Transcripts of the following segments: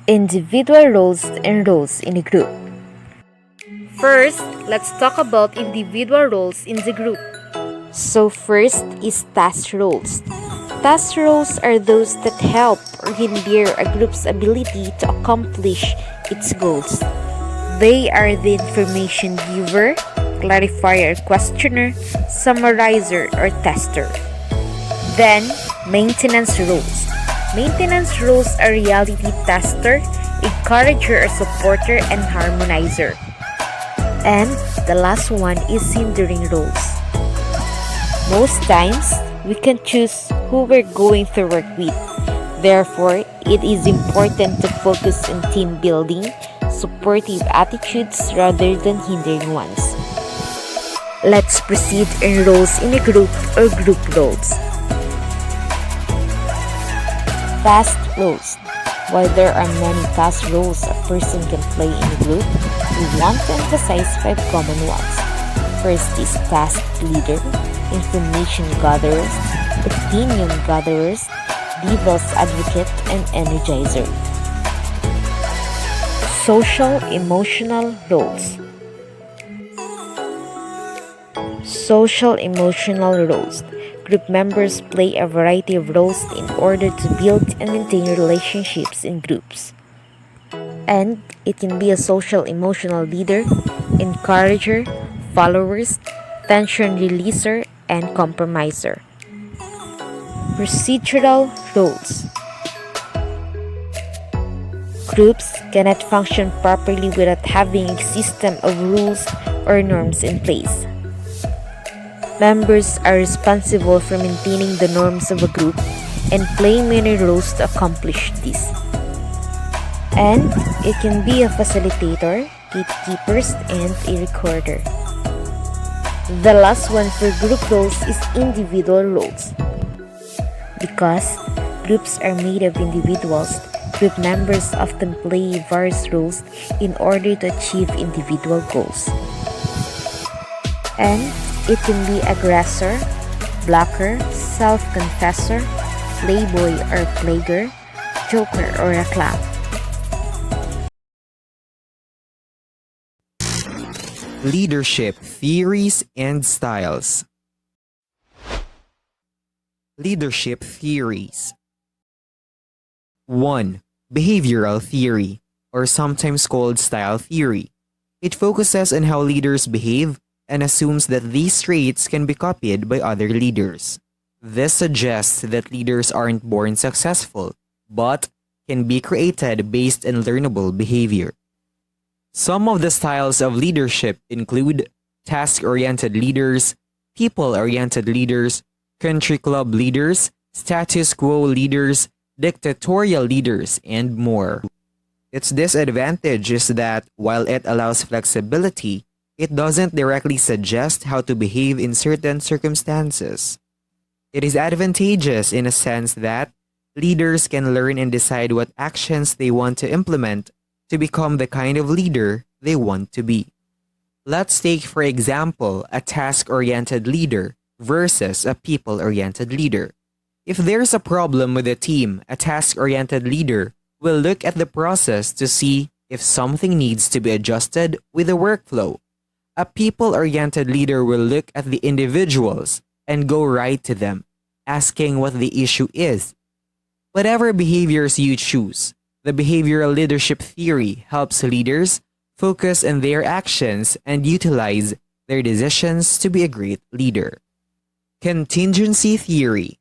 Individual roles and roles in a group. First, let's talk about individual roles in the group. So first is task roles. Task roles are those that help or hinder a group's ability to accomplish its goals. They are the information giver, clarifier, questioner, summarizer, or tester. Then, maintenance roles. Maintenance roles are reality tester, encourager or supporter, and harmonizer. And the last one is hindering roles. Most times, we can choose who we're going to work with. Therefore, it is important to focus on team building, supportive attitudes rather than hindering ones. Let's proceed in roles in a group or group roles. Task roles. While there are many task roles a person can play in a group, we want to emphasize 5 common ones. First is task leader, information gatherers, opinion gatherers, devil's advocate, and energizer. Social emotional roles. Social emotional roles. Group members play a variety of roles in order to build and maintain relationships in groups. And it can be a social emotional leader, encourager, followers, tension releaser, and compromiser. Procedural roles. Groups cannot function properly without having a system of rules or norms in place. Members are responsible for maintaining the norms of a group and play many roles to accomplish this. And it can be a facilitator, gatekeepers, and a recorder. The last one for group roles is individual roles. Because groups are made of individuals, group members often play various roles in order to achieve individual goals. And it can be aggressor, blocker, self-confessor, playboy or player, joker or a clown. Leadership theories and styles. Leadership theories. 1. Behavioral theory, or sometimes called style theory. It focuses on how leaders behave and assumes that these traits can be copied by other leaders. This suggests that leaders aren't born successful, but can be created based on learnable behavior. Some of the styles of leadership include task-oriented leaders, people-oriented leaders, country club leaders, status quo leaders, dictatorial leaders, and more. Its disadvantage is that while it allows flexibility, it doesn't directly suggest how to behave in certain circumstances. It is advantageous in a sense that leaders can learn and decide what actions they want to implement to become the kind of leader they want to be. Let's take, for example, a task-oriented leader versus a people-oriented leader. If there's a problem with a team, a task-oriented leader will look at the process to see if something needs to be adjusted with the workflow. A people-oriented leader will look at the individuals and go right to them, asking what the issue is. Whatever behaviors you choose, the behavioral leadership theory helps leaders focus on their actions and utilize their decisions to be a great leader. Contingency theory.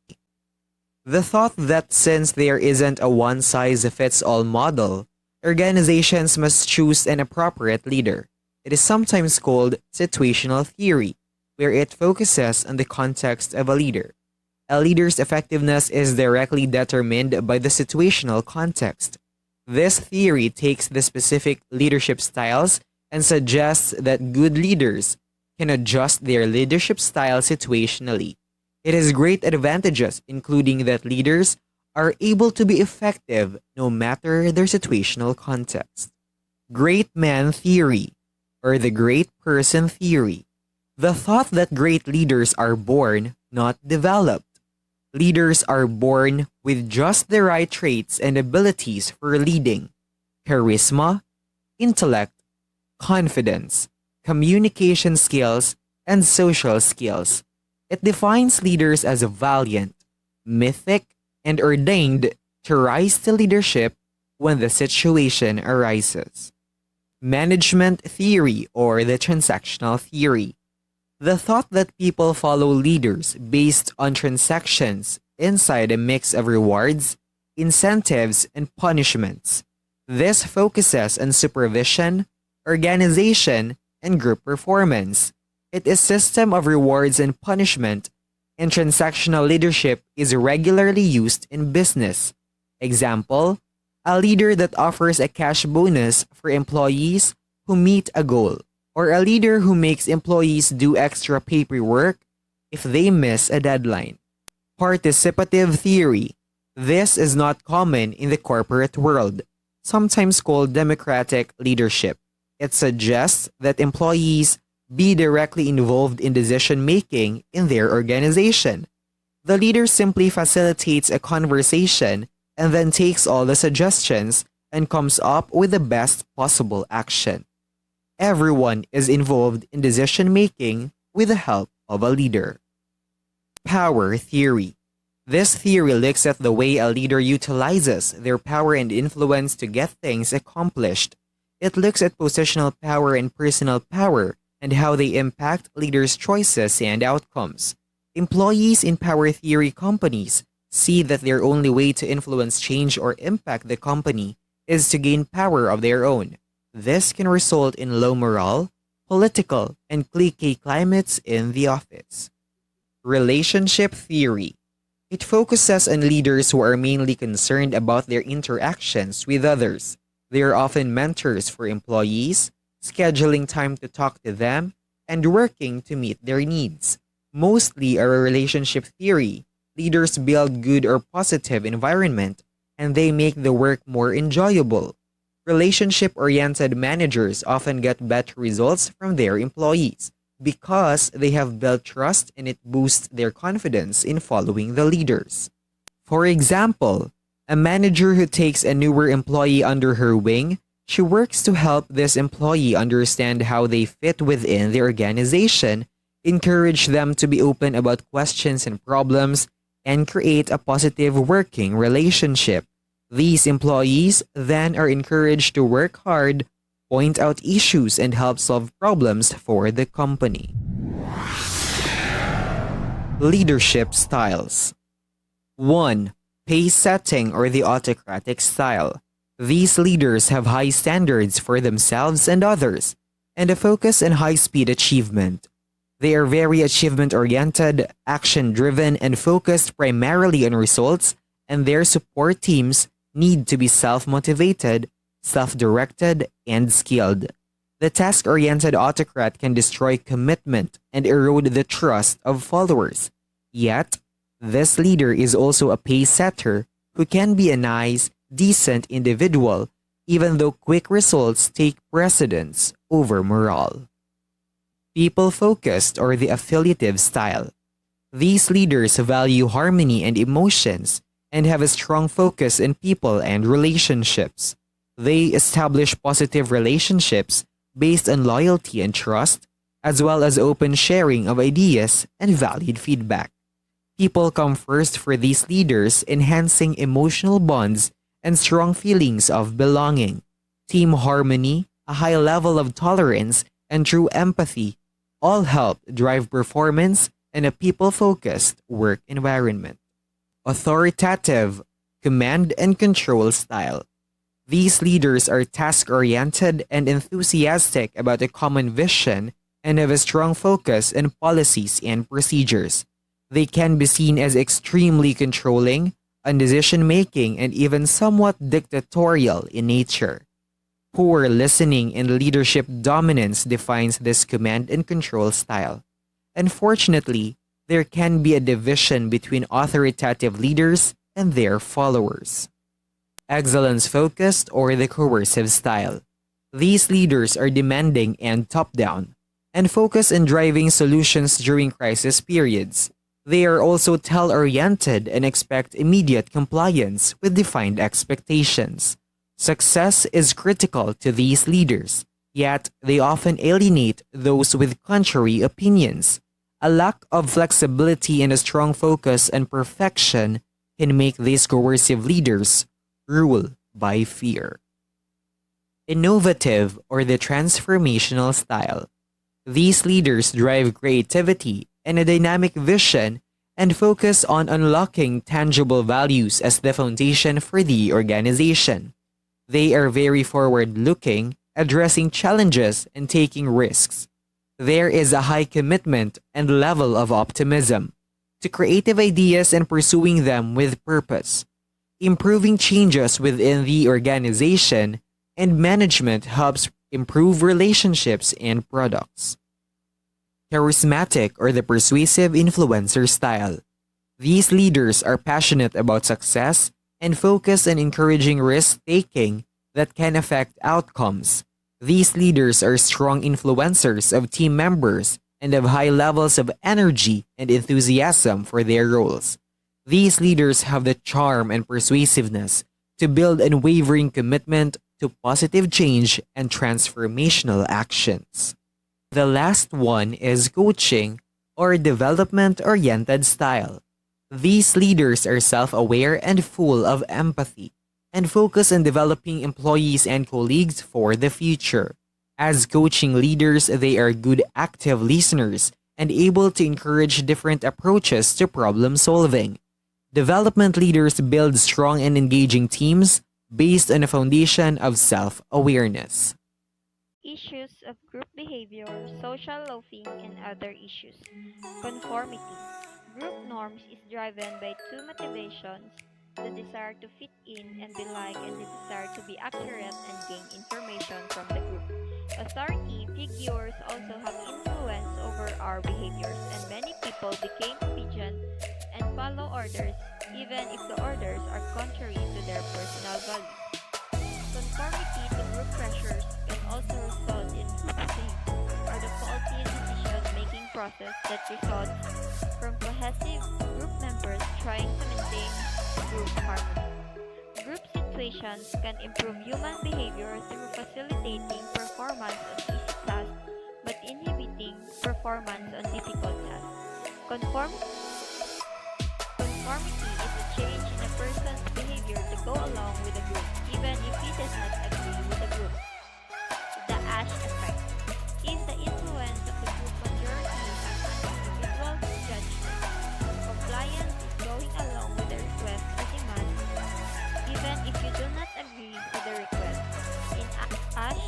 The thought that since there isn't a one-size-fits-all model, organizations must choose an appropriate leader. It is sometimes called situational theory, where it focuses on the context of a leader. A leader's effectiveness is directly determined by the situational context. This theory takes the specific leadership styles and suggests that good leaders can adjust their leadership style situationally. It has great advantages, including that leaders are able to be effective no matter their situational context. Great man theory, or the great person theory. The thought that great leaders are born, not developed. Leaders are born with just the right traits and abilities for leading. charisma, intellect, confidence, communication skills, and social skills. It defines leaders as valiant, mythic, and ordained to rise to leadership when the situation arises. Management theory or the transactional theory. The thought that people follow leaders based on transactions inside a mix of rewards, incentives, and punishments. This focuses on supervision, organization, and group performance. It is a system of rewards and punishment, and transactional leadership is regularly used in business. Example, a leader that offers a cash bonus for employees who meet a goal, or a leader who makes employees do extra paperwork if they miss a deadline. Participative theory. This is not common in the corporate world, sometimes called democratic leadership. It suggests that employees be directly involved in decision making in their organization. The leader simply facilitates a conversation and then takes all the suggestions and comes up with the best possible action. Everyone is involved in decision making with the help of a leader. Power theory. This theory looks at the way a leader utilizes their power and influence to get things accomplished. It looks at positional power and personal power and how they impact leaders' choices and outcomes. Employees in power theory companies see that their only way to influence change or impact the company is to gain power of their own. This can result in low morale, political, and cliquey climates in the office. Relationship theory. It focuses on leaders who are mainly concerned about their interactions with others. They are often mentors for employees, scheduling time to talk to them, and working to meet their needs. Mostly a relationship theory, leaders build good or positive environment, and they make the work more enjoyable. Relationship-oriented managers often get better results from their employees because they have built trust and it boosts their confidence in following the leaders. For example, a manager who takes a newer employee under her wing, she works to help this employee understand how they fit within the organization, encourage them to be open about questions and problems, and create a positive working relationship. These employees then are encouraged to work hard, point out issues, and help solve problems for the company. Leadership styles. 1. Pace setting or the autocratic style. These leaders have high standards for themselves and others, and a focus on high-speed achievement. They are very achievement-oriented, action-driven, and focused primarily on results, and their support teams need to be self-motivated, self-directed, and skilled. The task-oriented autocrat can destroy commitment and erode the trust of followers. Yet, this leader is also a pace setter who can be a nice, decent individual, even though quick results take precedence over morale. People-focused or the affiliative style. These leaders value harmony and emotions and have a strong focus in people and relationships. They establish positive relationships based on loyalty and trust, as well as open sharing of ideas and valid feedback. People come first for these leaders, enhancing emotional bonds and strong feelings of belonging. Team harmony, a high level of tolerance, and true empathy all help drive performance and a people-focused work environment. Authoritative, command and control style. These leaders are task-oriented and enthusiastic about a common vision and have a strong focus on policies and procedures. They can be seen as extremely controlling, on decision-making, and even somewhat dictatorial in nature. Poor listening and leadership dominance defines this command and control style. Unfortunately, there can be a division between authoritative leaders and their followers. Excellence-focused or the coercive style. These leaders are demanding and top-down, and focus on driving solutions during crisis periods. They are also tail-oriented and expect immediate compliance with defined expectations. Success is critical to these leaders, yet they often alienate those with contrary opinions. A lack of flexibility and a strong focus on perfection can make these coercive leaders rule by fear. Innovative or the transformational style. These leaders drive creativity and a dynamic vision and focus on unlocking tangible values as the foundation for the organization. They are very forward looking, addressing challenges and taking risks. There is a high commitment and level of optimism to creative ideas and pursuing them with purpose. Improving changes within the organization and management helps improve relationships and products. Charismatic or the persuasive influencer style. These leaders are passionate about success and focus on encouraging risk taking that can affect outcomes. These leaders are strong influencers of team members and have high levels of energy and enthusiasm for their roles. These leaders have the charm and persuasiveness to build unwavering commitment to positive change and transformational actions. The last one is coaching or development oriented style. These leaders are self aware and full of empathy and focus on developing employees and colleagues for the future. As coaching leaders, they are good active listeners and able to encourage different approaches to problem solving. Development leaders build strong and engaging teams based on a foundation of self awareness. Issues of group behavior, social loafing, and other issues. Conformity. Group norms is driven by two motivations: the desire to fit in and be liked, and the desire to be accurate and gain information from the group. Authority figures also have influence over our behaviors, and many people became obedient and follow orders, even if the orders are contrary to their personal values. Conformity to group pressures can also result in groupthink or the faulty decision-making process that results from cohesive group members trying to maintain group harmony. Group situations can improve human behavior through facilitating performance on easy tasks but inhibiting performance on difficult tasks. Conformity is a change in a person's behavior to go along with a group, even if he does not agree with the group. The Ash effect. If the influence of the group majority on an individual's judgment, compliance is going along with the request or demand, even if you do not agree with the request. Ash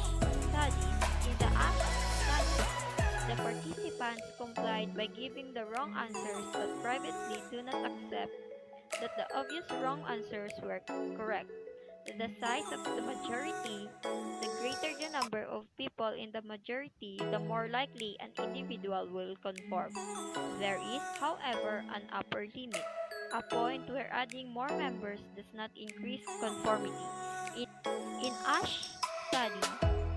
in the Ash studies, the participants complied by giving the wrong answers but privately do not accept that the obvious wrong answers were correct. The size of the majority, the greater the number of people in the majority, the more likely an individual will conform. There is, however, an upper limit, a point where adding more members does not increase conformity. In, in Ash study,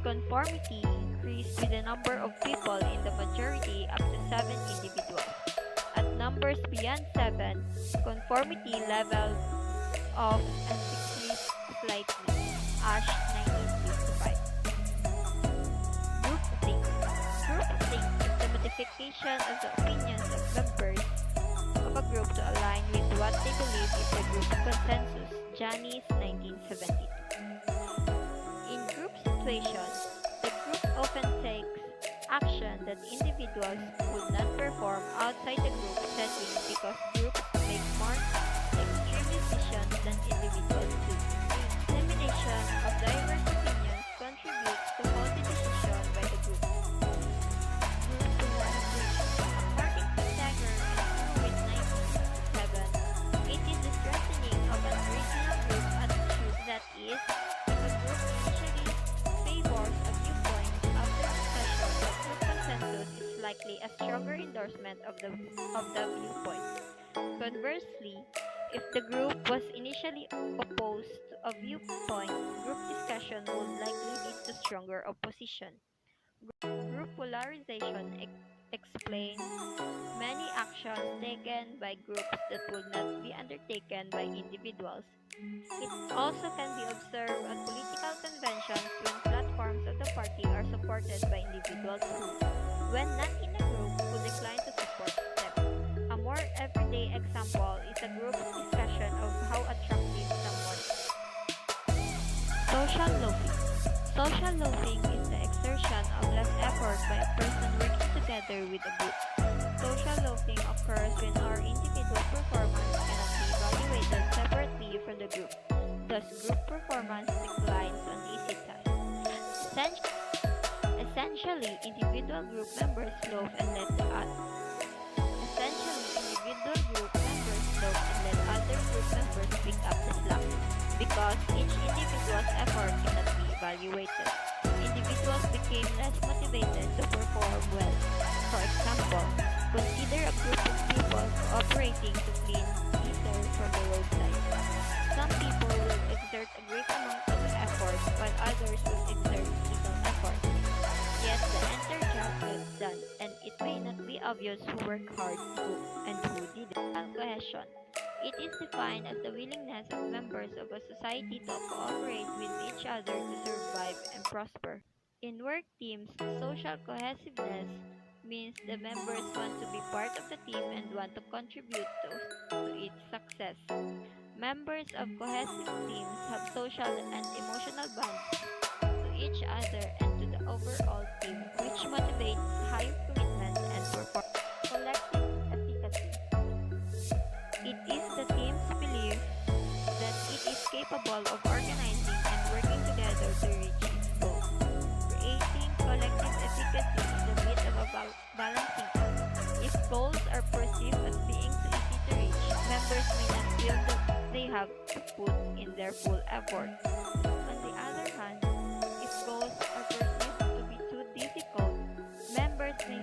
conformity increased with the number of people in the majority up to 7 individuals. At numbers beyond 7, conformity leveled off and decreased slightly. Ash 1955. Groupthink. Groupthink is the modification of the opinions of members of a group to align with what they believe is the group consensus. Janice 1972. In group situations, the group often takes action that individuals would not perform outside the group setting because groups make more extreme decisions than individuals do. The elimination of diverse opinions contributes to faulty decision by the group. Group polarization. According to Dagger and Pruitt 1967, it is the strengthening of an original group attitude that is, if a group initially favors a viewpoint, after discussion, the group consensus is likely a stronger endorsement of the viewpoint. Conversely, if the group was initially opposed to a viewpoint, group discussion would likely lead to stronger opposition. Group polarization explain many actions taken by groups that would not be undertaken by individuals. It also can be observed at political conventions when platforms of the party are supported by individuals when not in a group, who decline to support them. A more everyday example is a group discussion of how attractive someone is. Social loafing. Social loafing is the exertion of less effort by a person working together with a group. Social loafing occurs when our individual performance cannot be evaluated separately from the group. Thus, group performance declines on easy tasks. Essentially, individual group members loaf and let the other group members pick up the slack because each individual's effort cannot be evaluated. Individuals became less motivated to perform well. For example, consider a group of people cooperating to clean litter from the roadside. Some people will exert a great amount of effort while others will exert little effort. Yet the entire job gets done, and it may not be obvious who worked hard and who didn't. Cohesion. It is defined as the willingness of members of a society to cooperate with each other to survive and prosper. In work teams, social cohesiveness means the members want to be part of the team and want to contribute to its success. Members of cohesive teams have social and emotional bonds to each other and to the overall team, which motivates high commitment and performance. Collective efficacy. It is the team's belief that it is capable of organizing and working together to reach its goals. Creating collective efficacy is a bit of a balancing act. If goals are perceived as being too easy to reach, members may not feel that they have to put in their full effort. On the other hand, if goals are perceived to be too difficult, members may